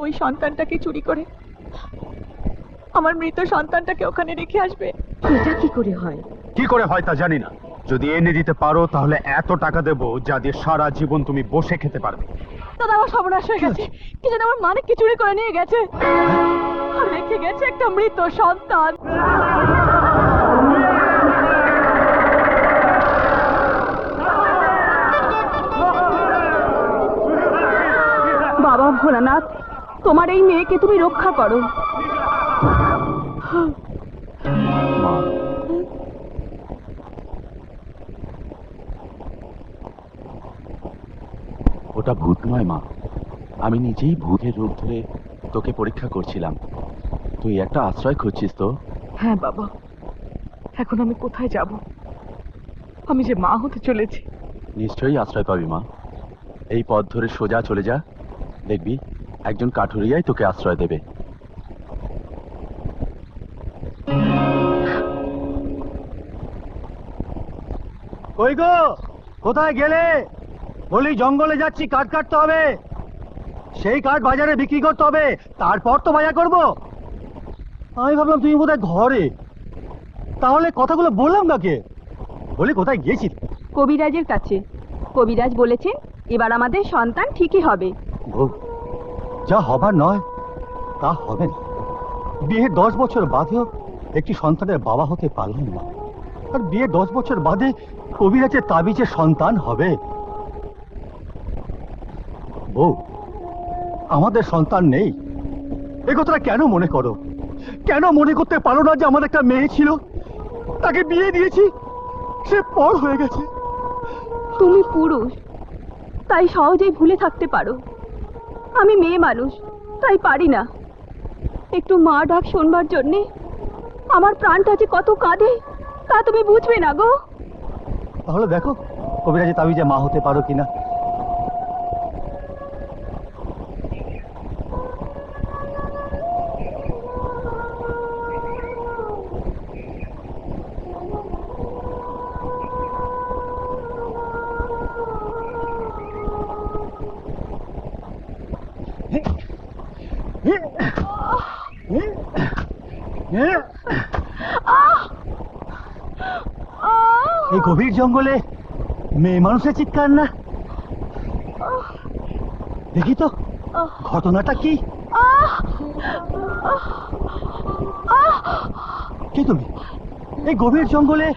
ওই সন্তানটাকে চুরি করে আমার মৃত সন্তানটাকে ওখানে রেখে আসবে। এটা কি করে হয়? কি করে হয় তা জানি না, যদি এনে দিতে পারো তাহলে এত টাকা দেবো যা দিয়ে সারা জীবন তুমি বসে খেতে পারবে। দাদা আমার সর্বনাশ হয়ে গেছে, কি যেন আমার মানিককে চুরি করে নিয়ে গেছে আর রেখে গেছে একটা মৃত সন্তান। বাবা ভোলানাথ, তোমার এই মেয়েকে তুমি রক্ষা করো। ওটা ভূত নয় মা, আমি নিজেই ভূতের রূপ ধরে তোকে পরীক্ষা করছিলাম। তুই একটা আশ্রয় খুঁজছিস তো? হ্যাঁ বাবা, এখন আমি কোথায় যাব? আমি যে মা হতে চলেছি। নিশ্চয়ই আশ্রয় পাবি মা, এই পথ ধরে সোজা চলে যা, দেখবি একজন কাঠুরিয়াই তোকে আশ্রয় দেবে। কই গো, কোথায় গেলে? বলি জঙ্গলে যাচ্ছি, কাঠ কাটতে হবে, সেই কাঠ বাজারে বিক্রি করতে হবে, তারপর তো বাজার করব। আমি ভাবলাম তুমি বোধহয় ঘরে, তাহলে কথাগুলো বললাম কাকে? বলি কোথায় গিয়েছিল? কবিরাজের কাছে। কবিরাজ বলেছেন এবার আমাদের সন্তান ঠিকই হবে। যা হবার নয় তা হবে না। বিয়ের 10 বছর বাদেও একটি সন্তানের বাবা হতে পারলাম না, আর বিয়ের 10 বছর বাদে কবিরাজের তাবিজে সন্তান হবে। বউ, আমাদের সন্তান নেই এ কথাটা কেন মনে করো? কেন মনে করতে পারো না যে আমার একটা মেয়ে ছিল, তাকে বিয়ে দিয়েছি, সে পর হয়ে গেছে। তুমি পুরুষ, তাই সহজেই ভুলে থাকতে পারো। আমি মেয়ে মানুষ, তাই পারি না। একটু মা ডাক শুনবার জন্যে আমার প্রাণটা যে কত কাঁদে তা তুমি বুঝবে না গো। তাহলে দেখো কবিরাজের তাবিজে মা হতে পারো কিনা। এই গভীর জঙ্গলে মেয়ে মানুষের চিৎকার না, দেখি তো ঘটনাটা কি। কে তুমি এই গভীর জঙ্গলে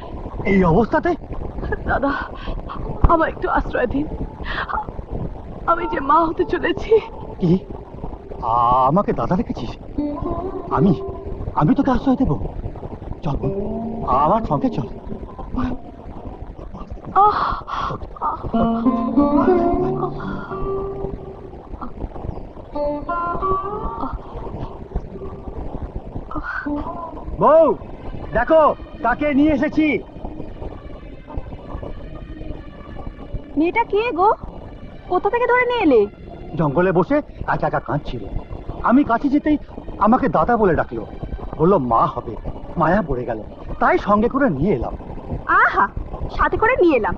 এই অবস্থাতে? দাদা, আমার একটু আশ্রয় দিন, আমি যে মা হতে চলেছি। কি আমাকে দাদা রেখেছিস? আমি আমি তোকে আশ্রয় দেবো? চল আমার সঙ্গে চল। বউ দেখো কাকে নিয়ে এসেছি। মেয়েটা কে গো? কোথা থেকে ধরে নিয়ে এলে? জঙ্গলে বসে একা একা কাঁদছিল, আমি কাছে যেতেই আমাকে দাদা বলে ডাকলো, বললো মা হবে, মায়া পড়ে গেল, তাই সঙ্গে করে নিয়ে এলাম। আহা, সাথে করে নিয়ে এলাম,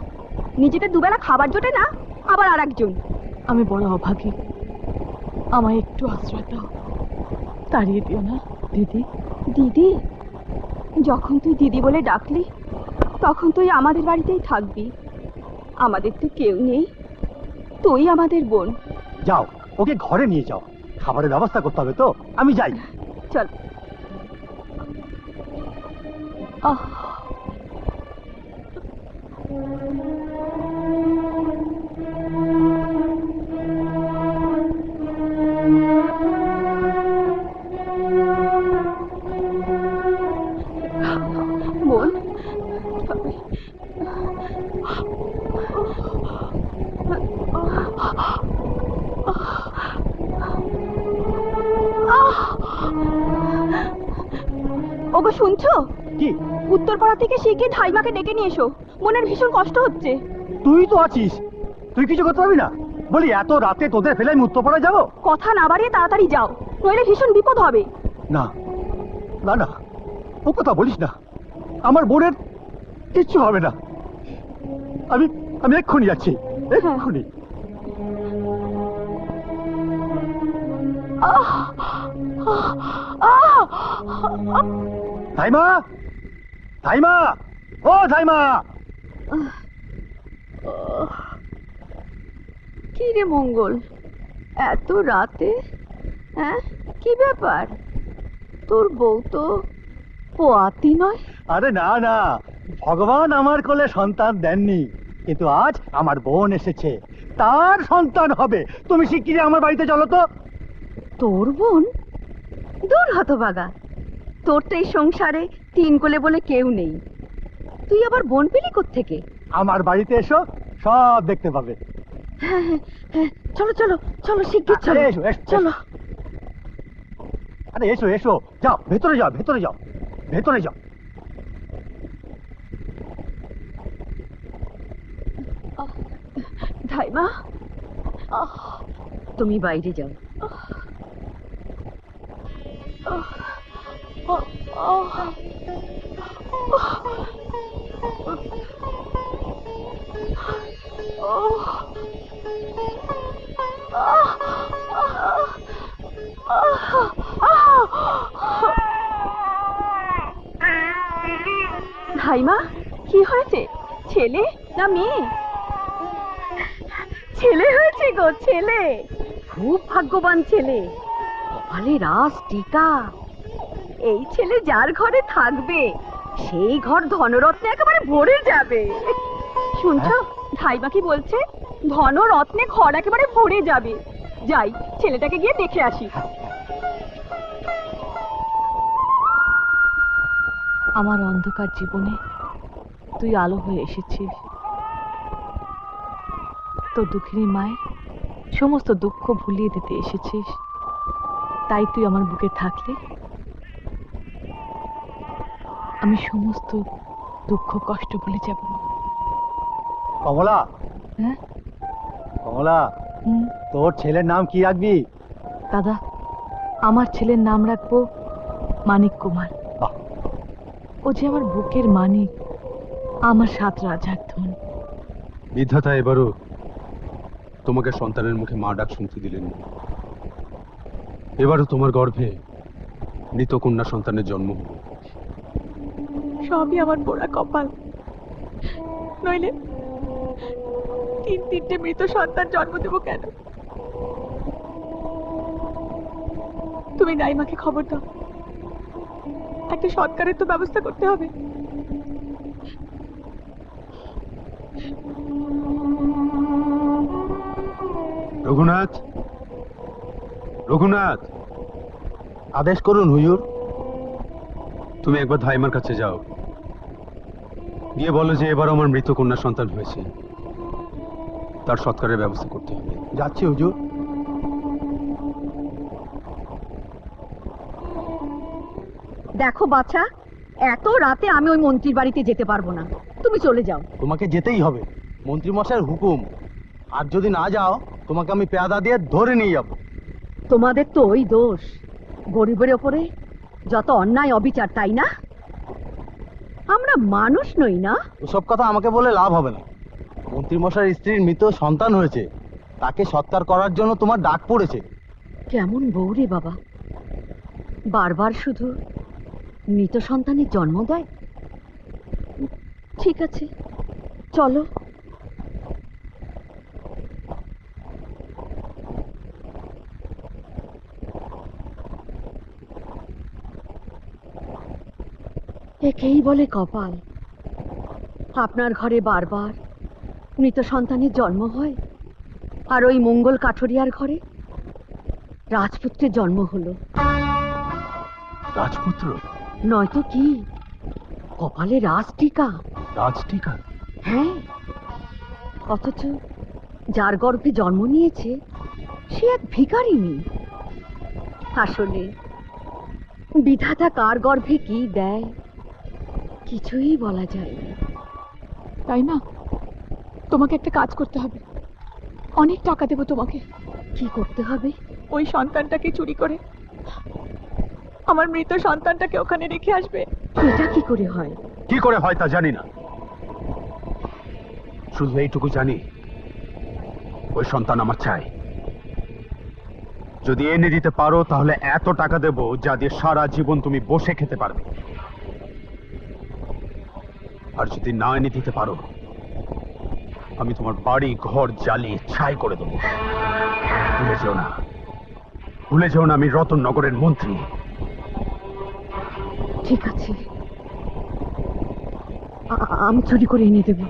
নিজেদের দুবেলা খাবার জোটে না, আবার আর একজন। আমি বড় অভাগী, আমায় একটু আশ্রয় দাও, তাড়িয়ে দিও না। দিদি, দিদি, যখন তুই দিদি বলে ডাকলি তখন তুই আমাদের বাড়িতেই থাকবি। আমাদের তো কেউ নেই, তুই আমাদের বোন। যাও ওকে ঘরে নিয়ে যাও, খাবারের ব্যবস্থা করতে হবে তো, আমি যাই। চল। বোন, ওগো শুনছো? কি? উত্তরপাড়া থেকে শিগগির ধাইমাকে ডেকে নিয়ে এসো, মনের ভীষণ কষ্ট হচ্ছে। তুই তো আছিস, তুই কিছু করতে পারবি না? বলি এত রাতে তোদের ফেলে আমি উত্তরপাড়া যাবো? কথা না বাড়িয়ে তাড়াতাড়ি যাও, নইলে ভীষণ বিপদ হবে। না না না, ও কথা বলিস না, আমার বোনের কিচ্ছু হবে না। আমি আমি এক্ষুনি যাচ্ছি, এক্ষুনি। ধাইমা, ধাইমা, ও ধাইমা! কি রে মঙ্গল, এত রাতে? হ্যাঁ, কি ব্যাপার? তোর বউ তো পোয়াতি নয়। আরে না না, ভগবান আমার কোলে সন্তান দেননি, কিন্তু আজ আমার বোন এসেছে, তার সন্তান হবে। তুমি শিগগিরই আমার বাড়িতে চলো তো। তোর বোন? দূর হতভাগা, তোর তো এই সংসারে তিন কোলে বলে কেউ নেই, তুই আবার বোন পেলি কোত্থেকে? আমার বাড়িতে এসো, সব দেখতে পাবে। হ্যাঁ হ্যাঁ হ্যাঁ, চলো চলো চলো, শিগগির চলো। আরে এসো, এসো, চলো। আরে এসো এসো, যাও ভেতরে যাও, ভেতরে যাও, ভেতরে যাও। ধাইমা, তুমি বাইরে যাও। ধাইমা, কি হয়েছে? ছেলে না মেয়ে? ছেলে হয়েছে গো, ছেলে। খুব ভাগ্যবান ছেলে, কপালে রাস টিকা। এই ছেলে যার ঘরে থাকবে সেই ঘর ধনরত্নে একেবারে ভরে যাবে। শুনছো ধাইমা কি বলছে? ধনরত্নে ঘর একেবারে ভরে যাবে। যাই, ছেলেটাকে গিয়ে দেখে আসি। আমার অন্ধকার জীবনে তুই আলো হয়ে এসেছিস। তোর দুঃখিনী মায়ের সমস্ত দুঃখ ভুলিয়ে দিতে এসেছিস, তাই তুই আমার বুকে থাকলে আমি সমস্ত দুঃখ কষ্ট ভুলে যাব। কমলা, হ্যাঁ? কমলা, তোর ছেলের নাম কি রাখবি? দাদা, আমার ছেলের নাম রাখবো মানিক কুমার। বাহ! ও যে আমার বুকের মানিক, আমার 7 রাজার ধন। বিধাতা এবারও তোমাকে সন্তানের মুখে মা ডাক শুনতে দিলেন না। এবারও তোমার গর্ভে মৃত কন্যা সন্তানের জন্ম হলো। সবই আমার পোড়া কপাল, নইলে 3-3টে মৃত সন্তান জন্ম দেবো কেন? তুমি নাইমাকে খবর দাও, একটা সৎকারের তো ব্যবস্থা করতে হবে। রঘুনাথ, রঘুনাথ, আদেশ করুন হুজুর। তুমি একবার ধাইমার কাছে যাও, গিয়ে বলো যে এবার আমার মৃত কন্যা সন্তান হয়েছে, তার সৎকারের ব্যবস্থা করতে হবে। যাচ্ছি হুজুর। দেখো বাছা, এত রাতে আমি ওই মন্ত্রীর বাড়িতে যেতে পারবো না, তুমি চলে যাও। তোমাকে যেতেই হবে, মন্ত্রী মশাইয়ের হুকুম। আর যদি না যাও, তোমাকে আমি পেয়াদা দিয়ে ধরে নিয়ে যাব। তোমাদের তো ওই দোষ, গরিবের ওপরে যত অন্যায় অবিচার, তাই না? আমরা মানুষ নই না? ওসব কথা আমাকে বলে লাভ হবে না। মন্ত্রী মশাইয়ের স্ত্রীর মৃত সন্তান হয়েছে, তাকে সৎকার করার জন্য তোমার ডাক পড়েছে। কেমন বউ রে বাবা, বারবার শুধু মৃত সন্তানের জন্ম দেয়। ঠিক আছে, চলো। একেই বলে কপাল। আপনার ঘরে বারবার মৃত সন্তানের জন্ম হয়, আর ওই মঙ্গল কাঠুরিয়ার ঘরে রাজপুত্রের জন্ম হলো। রাজপুত্র? নয়তো কি, কপালে রাজটিকা। রাজটিকা? হ্যাঁ, অথচ যার গর্ভে জন্ম নিয়েছে সে এক ভিখারিনী। আসলে বিধাতা কার গর্ভে কি দেয় কিছুই বলা যায় না, তাই না? তোমাকে একটা কাজ করতে হবে, অনেক টাকা দেবো তোমাকে। কি করতে হবে? ওই সন্তানটাকে চুরি করে আমার মৃত সন্তানটাকে ওখানে রেখে আসবে। এটা কি করে হয়? কি করে হয় তা জানি না, শুধু এইটুকু জানি ওই সন্তান আমার চাই। যদি এনে দিতে পারো তাহলে এত টাকা দেব যা দিয়ে সারা জীবন তুমি বসে খেতে পারবে। আর যদি না এনে দিতে পারো, আমি তোমার বাড়ি ঘর জ্বালিয়ে ছাই করে দেবো। ভুলে যেও না, ভুলে যেও না আমি রতননগরের মন্ত্রী। ঠিক আছে, আমি চুরি করে এনে দেবো।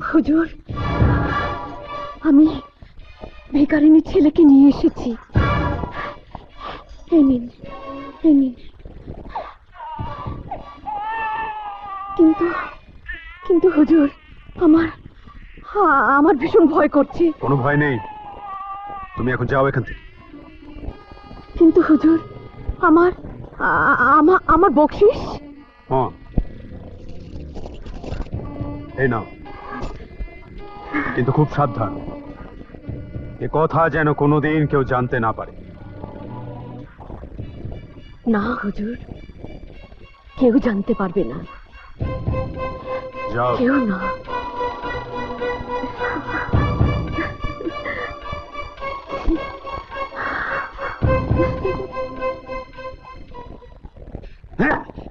হুজুর, আমি ভিখারিনী ছেলেকে নিয়ে এসেছি। এই নিন, এই নিন। কিন্তু কিন্তু হুজুর, আমার ভীষণ ভয় করছে। কোনো ভয় নেই, তুমি এখন যাও এখান থেকে। কিন্তু হুজুর, আমার বকশিস। হ্যাঁ, এই নাও, কিন্তু খুব সাবধান, এ কথা যেন কোনোদিন কেউ জানতে না পারে। না হুজুর, কেউ জানতে পারবে না, যাও। কেউ না।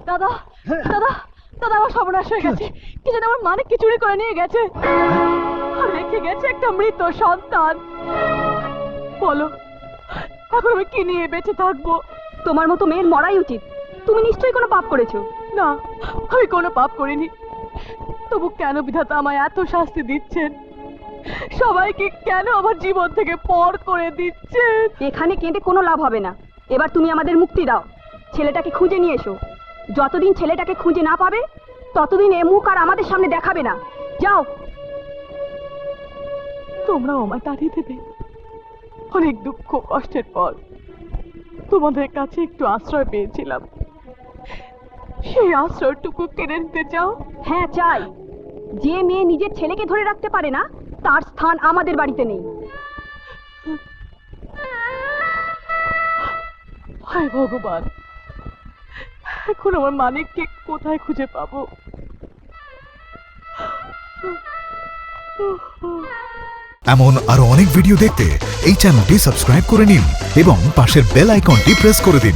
দাদা, দাদা, দাদা, আমার সর্বনাশ হয়ে গেছে। কি যেন আমার মানিককে চুরি করে নিয়ে গেছে, আর রেখে গেছে একটা মৃত সন্তান। বলো, এখন আমি কি নিয়ে বেঁচে থাকবো? তোমার মতো মেয়ের মরাই উচিত। তুমি নিশ্চয়ই কোনো পাপ করেছো। না, আমি কোনো পাপ করিনি। তবু কেন বিধাতা আমায় এত শাস্তি দিচ্ছেন? সবাইকে কেন আমার জীবন থেকে পর করে দিচ্ছেন? এখানে কেঁদে কোনো লাভ হবে না। এবার তুমি আমাদের মুক্তি দাও, ছেলেটাকে খুঁজে নিয়ে এসো। যতদিন ছেলেটাকে খুঁজে না পাবে, ততদিন এ মুখ আর আমাদের সামনে দেখাবে না। যাও। তোমরাও আমায় তাড়িয়ে দেবে। অনেক দুঃখ কষ্টের পর তোমাদের কাছে একটু আশ্রয় পেয়েছিলাম, সেই আশ্রয়টুকু কেড়ে নিতে চাও? হ্যাঁ, চাই। যে মেয়ে নিজের ছেলেকে ধরে রাখতে পারে না, তার স্থান আমাদের বাড়িতে নেই। হায় ভগবান, এখন আমার মানিককে কোথায় খুঁজে পাবো? এমন আরো অনেক ভিডিও দেখতে এই চ্যানেলটি সাবস্ক্রাইব করে নিন এবং পাশের বেল আইকনটি প্রেস করে দিন।